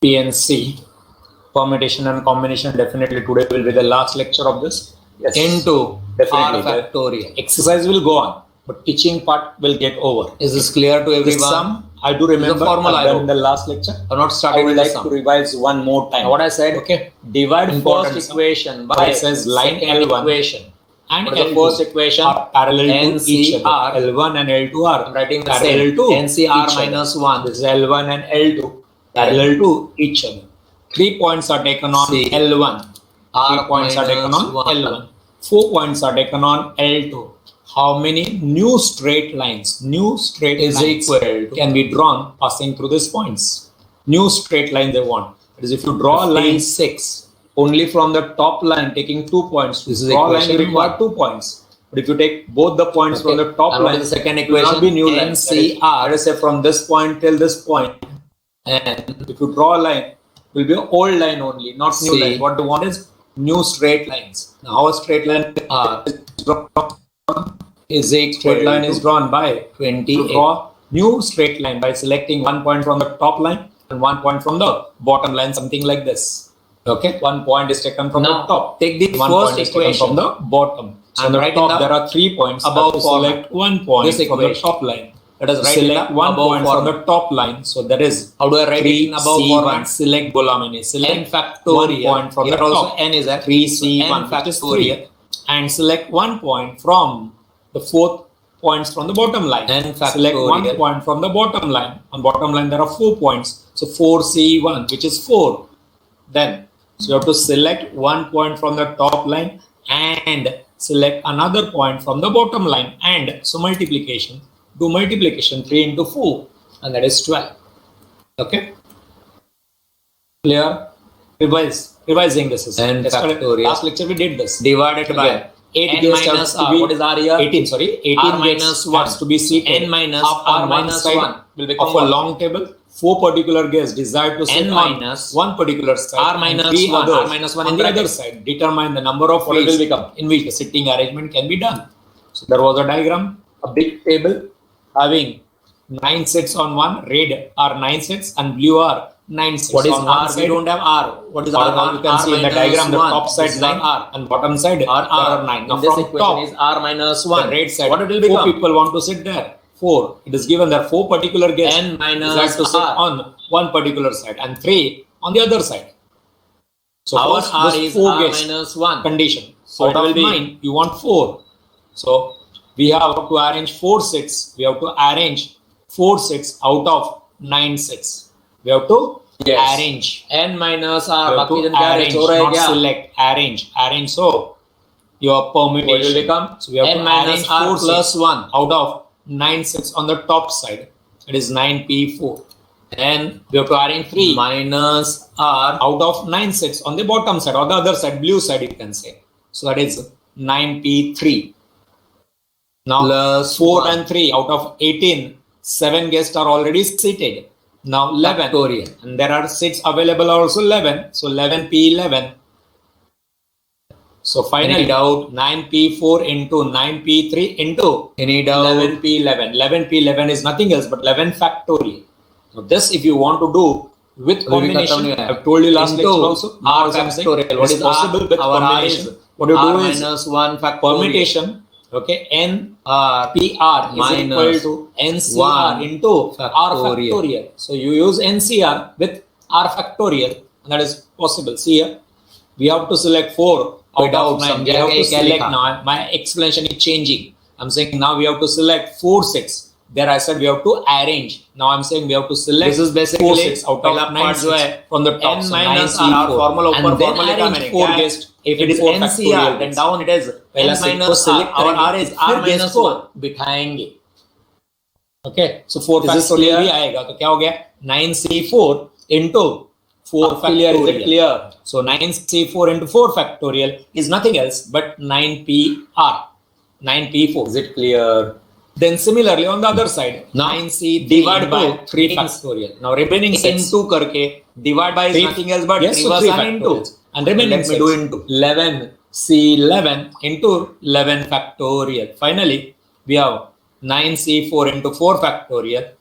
PNC, permutation and combination. Definitely today will be the last lecture of this. Yes. Into Definitely. R factorial. Exercise will go on, but teaching part will get over. Is this clear to everyone? This sum, I do remember formula I've done in the last lecture. I've not started I would with the like sum. to revise one more time. Now what I said, Okay. divide Important first sum. equation by It says line second L1 equation. and What is the L2 first equation? are parallel to each other. NCR. L1 and L2 are I'm writing the parallel same. to NCR each minus other. 1. This is L1 and L2 parallel to each other. 3 points are taken on C. L1. 3 R points are taken on minus 1. L1. 4 points are taken on L2. How many new straight lines? New straight Is lines equal to can be drawn passing through these points. New straight line they want. That is, if you draw a line 6 only from the top line taking 2 points, to This is draw a line you equation require 1. 2 points. But if you take both the points from the top And what line, is the second it will not equation? be new lines. That is, NCR. let us say from this point till this point. And if you draw a line, it will be an old line only, not new C. line. What they want is new straight lines. Now, how a straight line is drawn? is equal Straight line to is drawn by 28. to draw new straight line by selecting 1 point from the top line and 1 point from the bottom line, something like this. Okay, 1 point is taken from Now, the top. take the 1 first point is taken equation from the bottom. So and on the write top in the there are 3 points. above Have to select 1 point This from the equation. top line. Let us write Select in the 1 above point from format. the top line. So that is How do I write it in above 3C1. format? Select Bolamini. Select N factorial. 1 point from Here the also top. N is at 3C1, N which is factorial. 3. And select 1 point from the 4th points from the bottom line. N Select 1 factorial. point from the bottom line. On bottom line there are 4 points. So 4C1, which is 4. Then, so you have to select 1 point from the top line and select another point from the bottom line. And so multiplication. Do multiplication 3 into 4. And that is 12. Okay? Clear? Revising this is N factorial. last lecture we did this. Divided by Again, 8 N guests minus has to R. be What is R here? 18, sorry. 18 R guests minus 1 has to be seated N minus up R on one minus side 1 will become of a what? long table. 4 particular guests desire to sit N on minus one particular side. R and minus 3 1, others R minus 1 on in the bracket. other side. Determine the number of What it ways will become? in which the sitting arrangement can be done. So there was a diagram, a big table having 9 sets on one. Red are 9 sets and blue are 9 sets. What is on one R? side. We don't have R. What is R? Or you can see in the diagram the top side is 9 R. and bottom side there are 9. Now In this from equation top, is R minus 1. the red side, What it will 4 become? people want to sit there. 4. It is given there 4 particular guests N minus desire to sit R. on one particular side and 3 on the other side. So Our first R this is 4 R guests minus 1. condition. So Out it will of be 9 you want 4. So we have to arrange 4 sets. We have to arrange 4 sets out of 9 sets. We have to arrange. N minus R. You have बाकी to जन क्या arrange, arrange हो रहा है not क्या? select. Arrange. So your permutation. What will become? So we have N to minus arrange R 4 plus sets 1. out of 9 sets on the top side. It is 9P4. And we have to arrange 3 Minus R. out of 9 sets on the bottom side or the other side, blue side you can say. So that is 9P3. Now Plus 4 1. and 3 out of 18, 7 guests are already seated. Now 11. Factorial. And there are 6 available also 11. So 11P11. So finally Any doubt? 9P4 into 9P3 into Any doubt? 11P11. 11P11 is nothing else but 11 factorial. Now this if you want to do with combination, I've told you last lecture also. R Also I'm saying factorial. What it's is possible R? with Our R combination. is What you R do is minus 1 factorial. permutation. Okay, N R PR is minus equal to NCR 1 into R factorial. factorial. So you use NCR with R factorial, and that is possible. See here, we have to select 4 out of 9. We have to select now. My explanation is changing. I'm saying now we have to select 4 sets. There I said we have to arrange. Now I'm saying we have to select. This is basically 4 sets out पहला of 9 part जो है sets from the top. N So minus 9C4. R formula ऊपर And then formula का arrange मैंने 4 क्या है? guests. If it is into 4 NCR, factorial then guests. down it is पहला N set को minus R. select Our करेंगे, R is फिर R guest minus को 1. बिठाएंगे. Okay, so 4 Is this factorial clear? भी आएगा तो क्या हो गया 9C4 into 4 Clear, is it factorial. clear? So 9C4 into 4 factorial is nothing else but 9PR. 9P4. Is it clear? Then similarly on the other side, Now 9C divide by 3 factorial. Now remaining sets. into करके divide by is 3 nothing else but yes, so reverse 3 and into. factorials. And remaining Let me sets, do into 11C11 into 11 factorial. Finally, we have 9C4 into 4 factorial.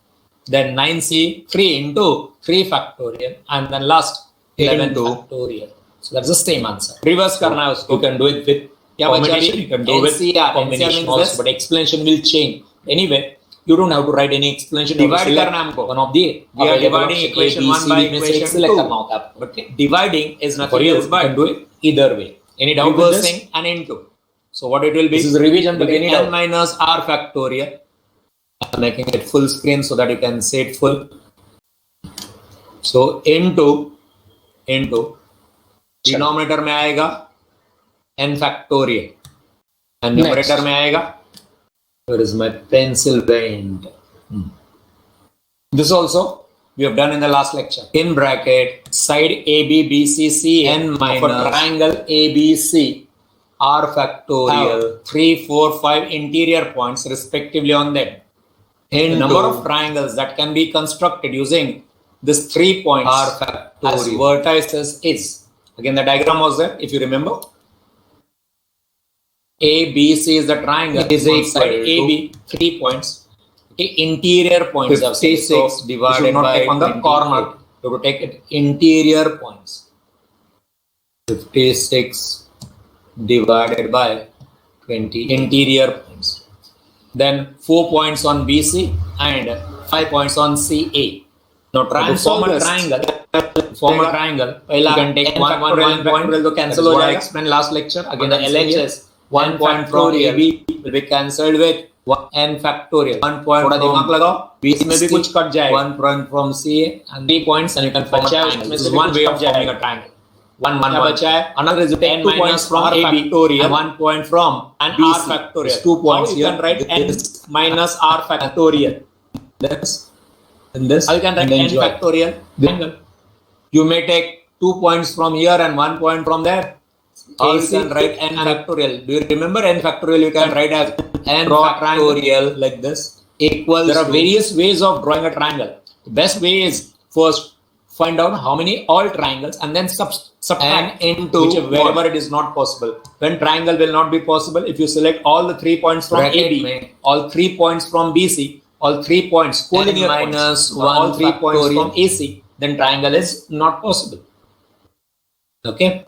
then 9C 3 into 3 factorial, and then last 11 into factorial. So that's the same answer. Reverse karna hai usko. You can do it with Permutation, you can do with NCR. combination NCR also, means but explanation will change. Anyway, you don't have to write any explanation. Divide Select करना हमको. one of the We are dividing option equation A, B, 1 C, by D में से एक equation select 2. करना होता है आपको. Okay. Dividing is For nothing you, else you but can do it either way. any doubt with this? Reversing And into. So what it will be? This is revision, but any n doubt. minus r factorial. I'm making it full screen so that you can see it full. So into denominator में आएगा n factorial and numerator में आएगा. Where is my pencil bend? This also we have done in the last lecture. In bracket side AB BC C n minus for triangle ABC r factorial 3, 4, 5 interior points respectively on them. The number of triangles that can be constructed using this 3 points r factorial as vertices is, again the diagram was there if you remember. ABC is the triangle, is on equal side to AB 3 points. Okay, interior points 56 so divided you should not by take on the 28. corner. You have to take it interior points. 56 divided by 20 interior points. Then 4 points on BC and 5 points on CA. Now try and form a triangle. Form a triangle. You can take one point. Will cancel. What I explained last lecture. Again, the LHS 1 point from AB will be cancelled with n factorial. 1 point. थोड़ा दिमाग लगाओ. BC में भी कुछ cut जाएगा. 1 point from CA and 3 points and you can form a triangle. This is one way of forming a triangle. 1 बचा है. Another is n minus from r factorial and 1 point from and BC. R factorial. There's 2 points here. You can write n minus r factorial. This and this. You can write n factorial. You may take 2 points from here and 1 point from there. Or you can write n factorial. Do you remember n factorial? You can write as n factorial like this equals. There are various ways of drawing a triangle. The best way is first find out how many all triangles and then subtract into wherever it is not possible. When triangle will not be possible, if you select all the 3 points from AB, all 3 points from BC, all 3 points collinear minus 1 all 3 points from AC, then triangle is not possible. Okay.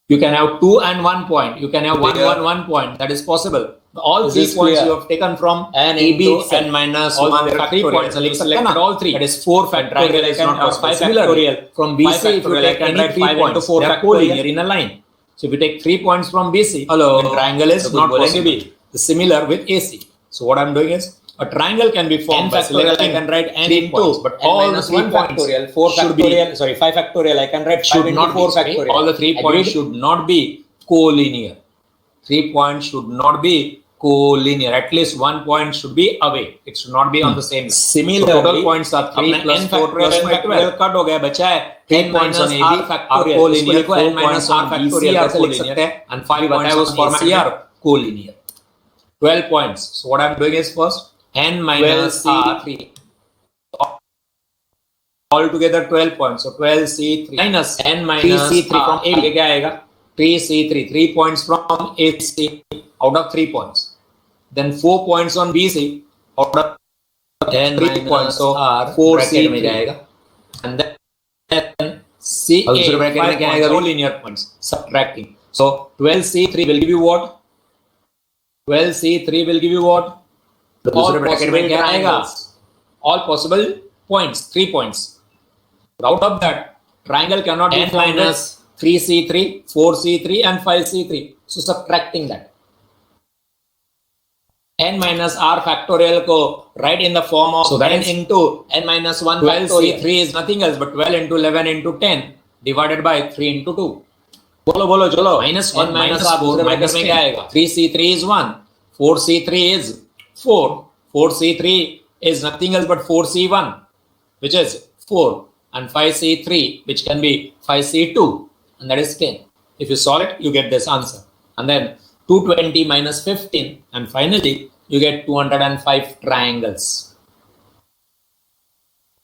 You can have 2 and 1 point. You can have 1, 1, 1 point. That is possible. All 3 points you have taken from AB and minus all 1 3 points. And you selected all 3. That is 4 factorial is not possible. Similarly, from BC, if you take any 3 points, they are collinear in a line. So if you take 3 points from BC, the triangle is not possible. Similar with AC. So what I am doing is, a triangle can be formed by selecting. I can write n into, but all the 3 points 4 factorial, sorry, 5 factorial. I can write should not 4 factorial. All the 3 points should not be collinear. 3 points should not be collinear. At least 1 point should be away. It should not be on the same. Similarly, so total points are 3 plus 4 plus 5 12. Cut हो गया बचा है 3 points on AB are collinear. 4 points on BC are collinear and 5 points on AC are collinear. 12 points. So what I am doing is first n minus R3 altogether 12 points. So 12C3 minus n minus 3C3 from AB क्या आएगा 3C3 3 points from AC out of 3 points. Then 4 points on BC out of 3 points. So 4C3 and then CA 5 points collinear points subtracting. So 12C3 will give you what? 12C3 will give you what? All possible triangles. All possible points, 3 points. Out of that, triangle cannot be formed minus 3C3, 4C3 and 5C3. So subtracting that. N minus R factorial ko write in the form of so that n into n minus 1 factorial. 12C3 is nothing else but 12 into 11 into 10 divided by 3 into 2. बोलो बोलो चलो minus 1 minus 4 minus में क्या आएगा 3C3 is 1 4C3 is 4 4C3 is nothing else but 4C1 which is 4 and 5C3 which can be 5C2 and that is 10. If you solve it you get this answer and then 220 minus 15 and finally you get 205 triangles.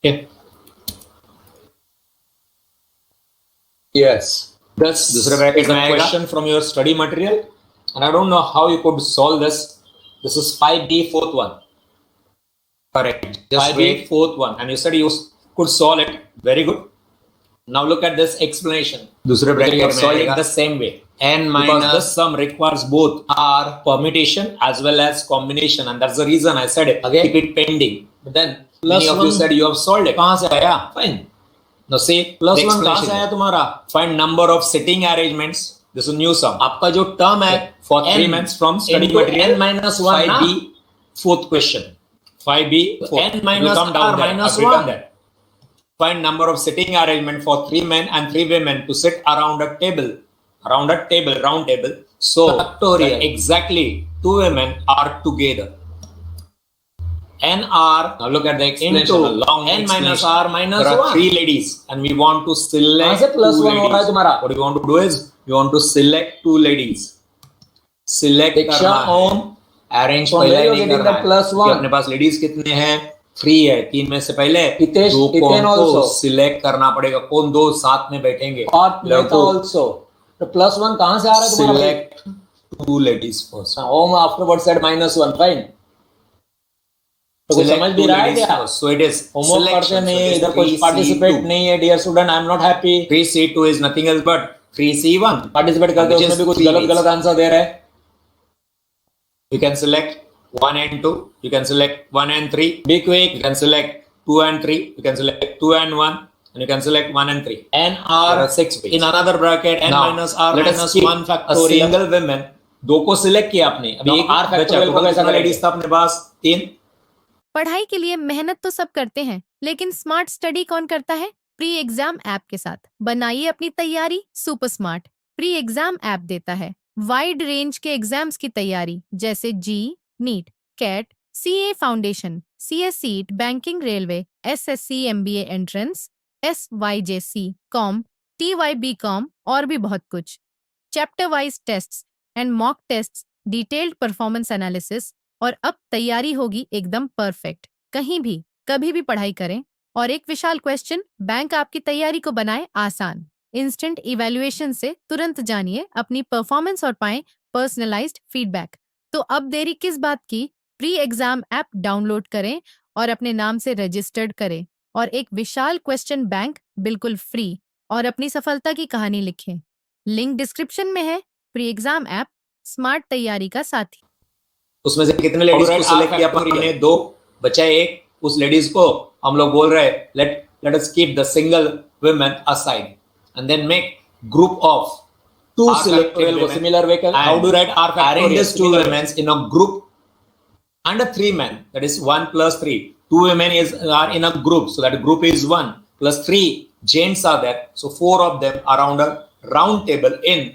Okay. Yes. This is a question from your study material and I don't know how you could solve this. This is 5D fourth one. Correct. Just 5B. wait fourth one. And you said you could solve it. Very good. Now look at this explanation. दूसरे Bracket bracket में solve it आएगा the same way. N because minus this sum requires both R permutation as well as combination, and that's the reason I said it. Okay. Keep it pending. but then Many of you said you have solved it. कहाँ से आया? Fine. Now see Plus the 1 कहाँ से explanation. आया तुम्हारा? Find number of sitting arrangements. This is new sum. आपका जो term है For 3 N months from study into material. N minus 1 ना? 5B, fourth question. 5B, fourth. N minus We'll come down R there. minus I've written 1. that. Find number of sitting arrangement for 3 men and 3 women to sit around a table. Round table. So Factorial. that exactly 2 women are together. NR Now look at the explanation. into a long N minus explanation. R minus There are 1. 3 ladies and we want to select कहाँ से plus 2 1 हो रहा है ladies. तुम्हारा? What we want to do is we want to select 2 ladies. Select Diksha करना है. Om. Arrange From पहले where he you नहीं getting करना the है. plus क्योंकि 1? अपने पास लेडीज कितने हैं? 3 है. 3 में से पहले हितेश, 2 को Hiten हमको also. सिलेक्ट करना पड़ेगा. कौन 2 साथ में बैठेंगे? और Level Meta 2. also. तो plus 1 कहाँ से आ रहा है तुम्हारा? Select 2 ladies first. Om afterwards said minus 1. Fine. तो कुछ Select समझ 2 भी रहा है ladies क्या? first. So it is homework करते selection. So नहीं, it is इधर कुछ 3C2. पार्टिसिपेट नहीं है dear student, I am not happy. 3C2 is nothing else but 3C1. Participate करते Which उसमें is भी कुछ 3 गलत ways. गलत आंसर दे रहे हैं. You can select 1 and 2. You can select 1 and 3. Be quick. You can select 2 and 3. You can select 2 and 1. And you can select 1 and 3. There NR are 6 ways. in another bracket N Now, minus R let us minus keep 1 a factorial. single women. 2 को select किया आपने. अभी Now, एक R बचा. factorial को total कैसा कितना करेंगे? लेडीज था अपने पास? 3. पढ़ाई के लिए मेहनत तो सब करते हैं, लेकिन स्मार्ट स्टडी कौन करता है? प्री एग्जाम ऐप के साथ बनाइए अपनी तैयारी super smart. Pre exam app देता है वाइड रेंज के एग्जाम्स की तैयारी, जैसे JEE, NEET, CAT, CA foundation, CS seat, banking, railway, SSC, MBA entrance, SYJC, com, TYB com और भी बहुत कुछ. Chapter wise tests and mock tests, detailed performance analysis, और अब तैयारी होगी एकदम परफेक्ट. कहीं भी कभी भी पढ़ाई करें और एक विशाल क्वेश्चन बैंक आपकी तैयारी को बनाए आसान. इंस्टेंट इवैल्यूएशन से तुरंत जानिए अपनी परफॉर्मेंस और पाएं पर्सनलाइज्ड फीडबैक. तो अब देरी किस बात की? प्री एग्जाम ऐप डाउनलोड करें और अपने नाम से रजिस्टर्ड करें और एक विशाल क्वेश्चन बैंक बिल्कुल फ्री और अपनी सफलता की कहानी लिखें. लिंक डिस्क्रिप्शन में है. प्री एग्जाम ऐप स्मार्ट तैयारी का साथी. उसमें से कितने लेडीज को सिलेक्ट किया हमने? 2. बचा 1. उस लेडीज को हम लोग बोल रहे हैं let us keep the single women aside and then make group of 2 selected women. Similar way. How do you write R Arrange factorial? these 2 women in a group and 3 men. That is 1 plus 3. 2 women are in a group, so that group is 1 plus 3 gents are there. So 4 of them are around a round table in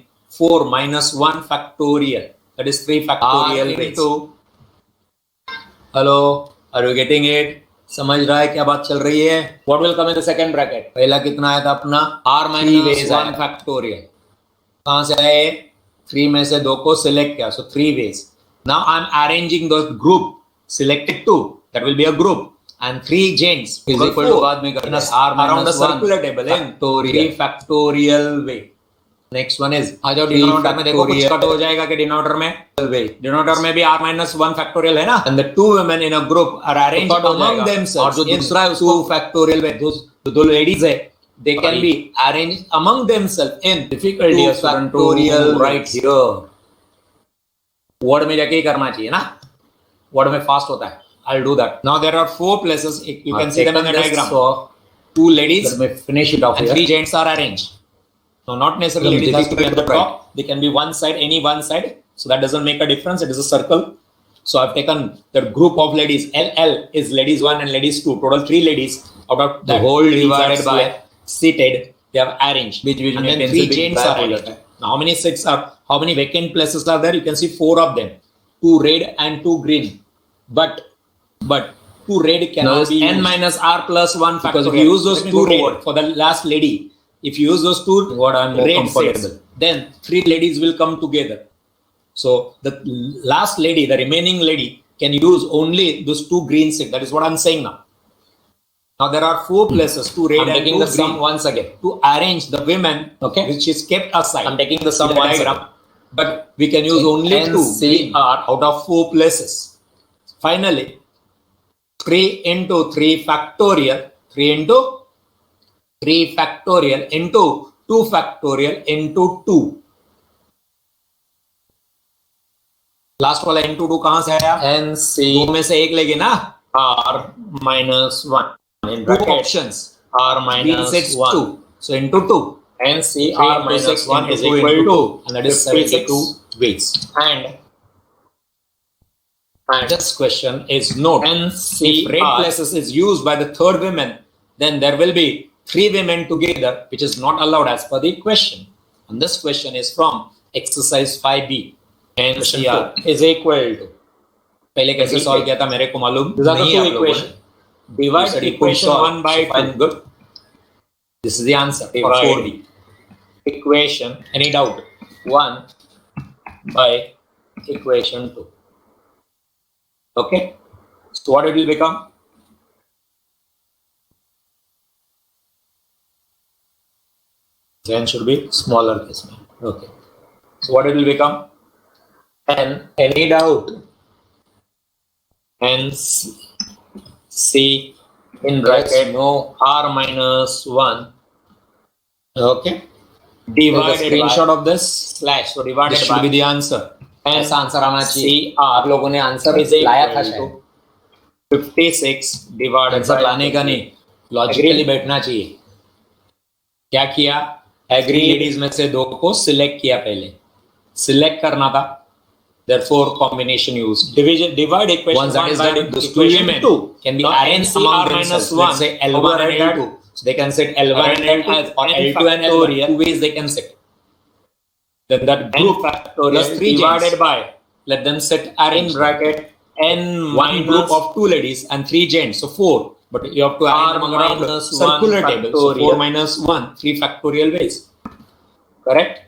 4 minus 1 factorial. That is 3 factorial into. Hello, are you getting it? समझ रहा है क्या बात चल रही है? What will come in the second bracket? पहला कितना आया था अपना? R minus 1 factorial. कहाँ से आए? 3 में से 2 को select किया. So 3 ways. Now I'm arranging the group. Selected 2. That will be a group. And 3 gents Is equal to बाद में करना है. R around a minus 1 circular table in factorial. 3 factorial way. Next one is आ जाओ denominator में देखो कुछ cut हो जाएगा कि डिनोमिनेटर में. डिनोमिनेटर में भी r minus 1 factorial है ना. And the 2 women in a group are arranged cut हो among जाएगा. themselves. और जो in दूसरा है 2 factorial way. जो 2 ladies है, they can Right. be arranged among themselves in difficulty 2 factorial right ways. here. Word में जाके ही करना चाहिए ना. वर्ड में फास्ट होता है. I'll do that. Now there are 4 places. You can I've see them in the taken this, diagram. so 2 ladies let me finish it off and here. 3 gents are arranged. Now not necessarily Become ladies has to be at the difficult, top. They can be one side, any one side. So that doesn't make a difference. It is a circle. So I've taken the group of ladies. LL is ladies 1 and ladies 2. Total 3 ladies. Out of The that, whole ladies divided are by seated. They have arranged. Which and में then pencil 3 big gents back are हो arranged. जाता है. Now how many seats are? How many vacant places are there? You can see 4 of them. 2 red and 2 green. But 2 red cannot be N used. minus R plus 1 Because factorial. if you use those Let me 2 go red forward. for the last lady, if you use those 2 What I'm more red comfortable. sets, then 3 ladies will come together. So the last lady, the remaining lady, can use only those 2 green sets. That is what I'm saying now. Now there are 4 places, 2 red I'm and taking 2 the green, sum once again. to arrange the women, Okay. which is kept aside. I'm taking the sum in the once diagram. again. But we can use only N, 2. C. We are out of 4 places. Finally, 3 into 3 factorial, 3 into 3 factorial into 2 factorial into 2. Last वाला into 2 कहां से आया? NC 2 में से एक लेंगे ना, R minus 1 in bracket options, R minus 1, so into 2, NC R minus 1 is equal to 2, and that is 72 weights. And this question is note, NC if red places is used by the third woman, then there will be 3 women together, which is not allowed as per the question. And this question is from exercise 5B. NCR is equal to, पहले कैसे solve किया था मेरे को मालूम नहीं है, equation divide equation 1 by 2. Good. This is the answer for 4B. Equation, any doubt? 1 by equation 2. Okay, so what it will become? Then should be smaller case. Okay, so what it will become? And any doubt? And C in bracket no R minus 1. Okay, divided screenshot by of this slash, so divided this should by be the answer. ऐसा answer आना चाहिए. आप लोगों ने answer लाया था शायद 56 divided answer लाने का नहीं, लॉजिकली बैठना चाहिए. क्या किया? एग्री लेडीज में से 2 को सिलेक्ट किया, पहले सिलेक्ट करना था, therefore combination used. Division, divide equation 1 by equation 2 can be arranged among themselves. Let's say L1 and L2, so they can set L1 and L2 or L2 and L1. Two ways they can set. Then that group factorial plus 3 divided by, let them set arrange bracket n one group of 2 ladies and 3 gents, so 4, but you have to arrange them around the circular table, so 4 minus 1, 3 factorial ways. Correct?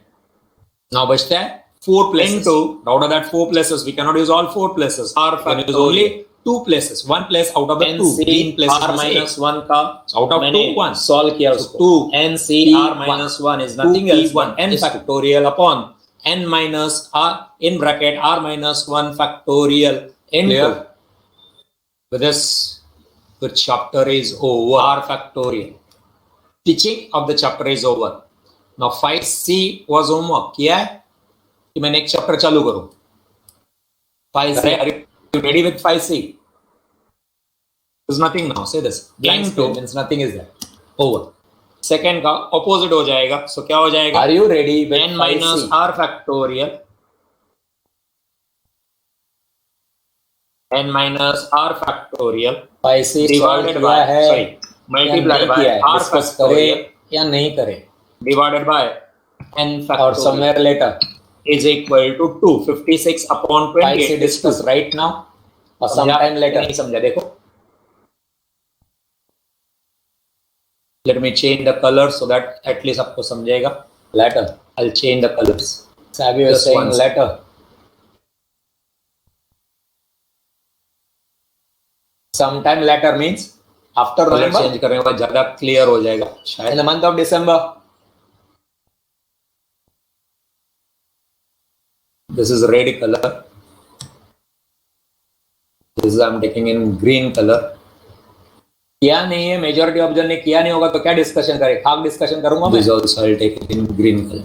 Now बचता है 4 places. Into, out of that 4 places, we cannot use all 4 places. R factorial, use only 2 places. 1 place out of the 2. Green places R minus 1 का out of 2 1 solve किया उसको. 2 NC R minus 1 is nothing else but n factorial upon n minus R in bracket R minus 1 factorial into. With this, the chapter is over. R factorial. Teaching of the chapter is over. Now 5C was homework. किया है कि मैं next chapter चालू करूं. 5C, are you ready with 5C? There's nothing now. Say this. Blank screen means nothing is there. Over. Second का opposite हो जाएगा. So क्या हो जाएगा? Are you ready with n minus R factorial? N minus R factorial 5C divided by, sorry, multiplied by R factorial या नहीं करें, divided by n factorial or somewhere later is equal to 2. 56 upon 20 is discussed right now or sometime later. नहीं समझा? देखो, let me change the color so that at least आपको समझेगा. Later I'll change the colors. Sabi was saying later. Sometime later means after November. Change करने के बाद ज्यादा clear हो जाएगा शायद. In the month of December. This is red color. This is I'm taking in green color. किया नहीं है, मेजॉरिटी ऑफ जन ने किया नहीं होगा तो क्या डिस्कशन करें? खाक डिस्कशन करूंगा मैं. This also I'll take it in green color.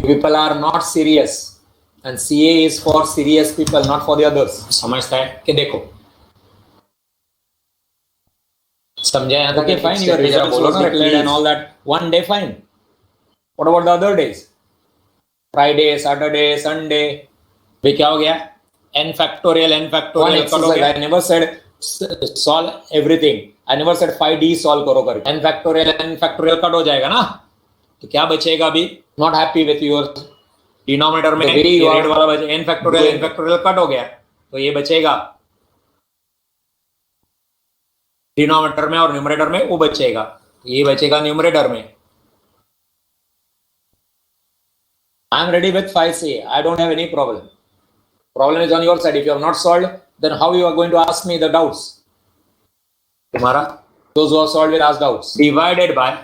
People are not serious and CA is for serious people, not for the others. समझता है कि देखो समझा यहाँ तक? Fine, your results was declared and all that. One day fine. What about the other days? Friday, Saturday, Sunday. वे क्या हो गया? n factorial, n factorial. I never said solve everything. I never said 5D solve करो कर. n factorial, n factorial cut हो जाएगा ना, तो क्या बचेगा अभी? Not happy with your denominator में रेड वाला बचे. n factorial, n factorial cut हो गया, तो ये बचेगा डिनोमिनेटर में और न्यूमरेटर में वो बचेगा. ये बचेगा न्यूमरेटर में. I am ready with 5C. I don't have any problem. Problem is on your side. If you have not solved, then how you are going to ask me the doubts? तुम्हारा those who have solved will ask doubts. Divided by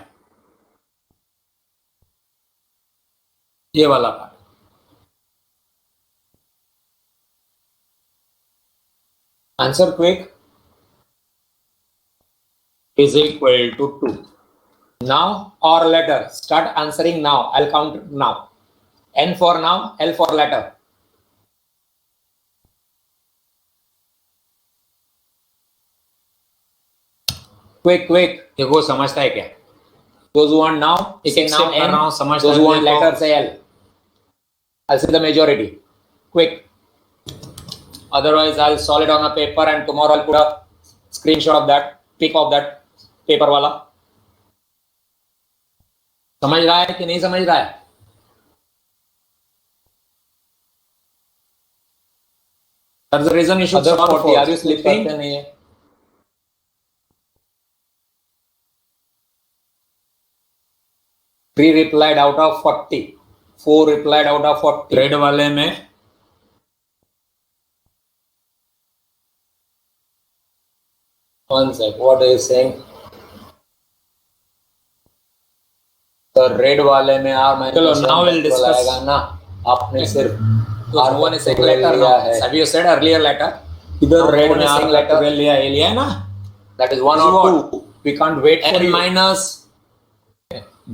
ये वाला part. Answer quick. Is equal to 2. Now or later? Start answering now. I'll count now. N for now, L for later. Quick, quick. देखो समझता है क्या? Those who want now, say now N. Those who want later, say L. I'll say the majority. Quick. Otherwise, I'll solve it on a paper and tomorrow I'll put a screenshot of that, pic of that paper वाला. समझ रहा है कि नहीं समझ रहा है? That's the reason you should solve 40. Are you sleeping? नहीं है. 3 replied out of 40. 4 replied out of 40. Red वाले में One sec. What are you saying? तो रेड वाले में R minus चलो now we'll discuss आएगा ना. आपने सिर्फ R1 is एक letter लिया now. है. Have you said earlier letter? इधर रेड में R R letter लिया है, लिया है ना? that is 1 or 2. We can't wait for N you. minus.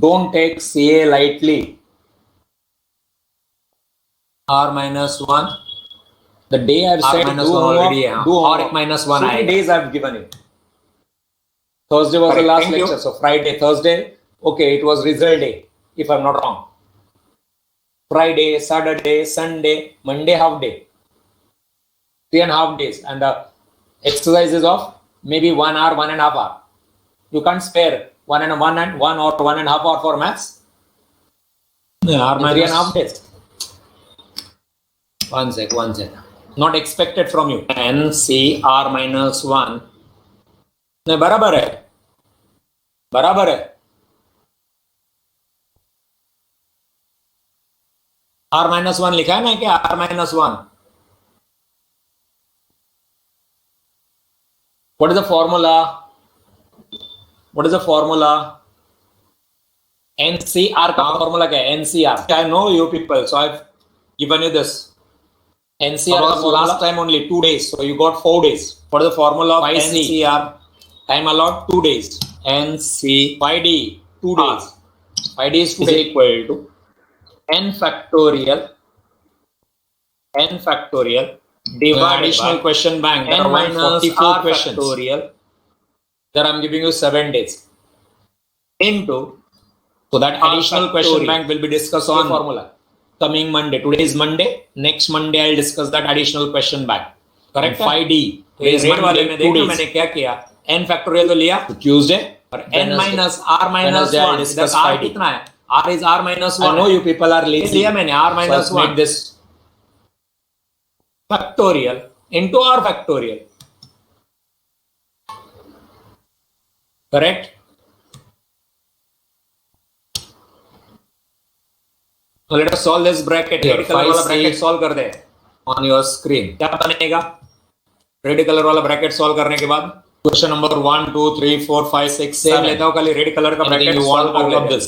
Don't take CA lightly. R minus 1. The day I've R said minus do 1 homework, already है. do और homework. एक minus 1 So many आएगा. days I've given it. Thursday was Correct. the last Thank you. lecture. So Friday, Thursday, okay, it was result day, if I'm not wrong. Friday, Saturday, Sunday, Monday half day. 3.5 days. And the exercises of maybe 1 hour, 1.5 hour. You can't spare 1 or 1.5 hour for maths. R In minus 3.5 days. One sec. Not expected from you. N C R minus 1. नहीं बराबर है. R minus 1 लिखा है ना क्या? R minus 1. What is the formula? NCR का formula क्या है? NCR. I know you people, so I've given you this. NCR Was का formula last time only 2 days, so you got 4 days. What is the formula of 5C. NCR? Time allowed 2 days. NC 5D 2 days. 5D is 2 is days. equal to N factorial divided additional by question bank. There N are minus 44 R questions. factorial. That I'm giving you 7 days. Into So that R additional question factorial. bank will be discussed on on formula. coming Monday. Today is Monday. Next Monday I'll discuss that additional question bank. Correct? 5D. Today is red वाले Monday, में 2 देखना days. मैंने क्या किया. N factorial तो लिया Tuesday और N Wednesday. minus R minus Wednesday I'll 1. discuss इधर R 5D. कितना है? R is R minus 1. I know you people are lazy. लिया मैंने R minus So I've 1 made this factorial into R factorial. Correct? So let us solve this bracket. Here, red colour वाला 5C. Bracket solve कर दे. on your screen. क्या बनेगा? Red colour वाला bracket solve करने के बाद क्वेश्चन नंबर 1 2 3 4 5 6 7 लेता हूं. खाली रेड कलर का ब्रैकेट you सॉल्व want कर out of लेते. this.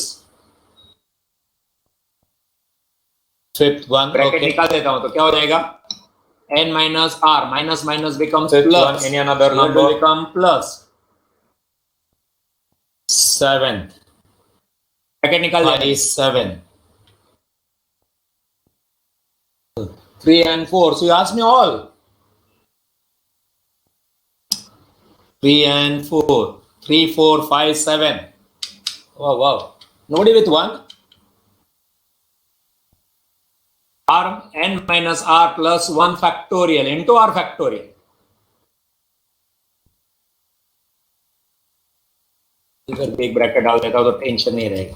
Fifth one. Bracket Okay. निकाल देता हूं तो क्या हो जाएगा? n minus r minus minus becomes Fifth plus. one. Any another Here number? will become plus. Seventh. Bracket निकाल देते. 5 7. 3 and 4. So you ask me all. 3 and 4. 3 4 5 7. Wow. Nobody with 1. R n minus r plus 1 factorial into r factorial. इधर big bracket डाल देता हूं तो tension नहीं रहेगा.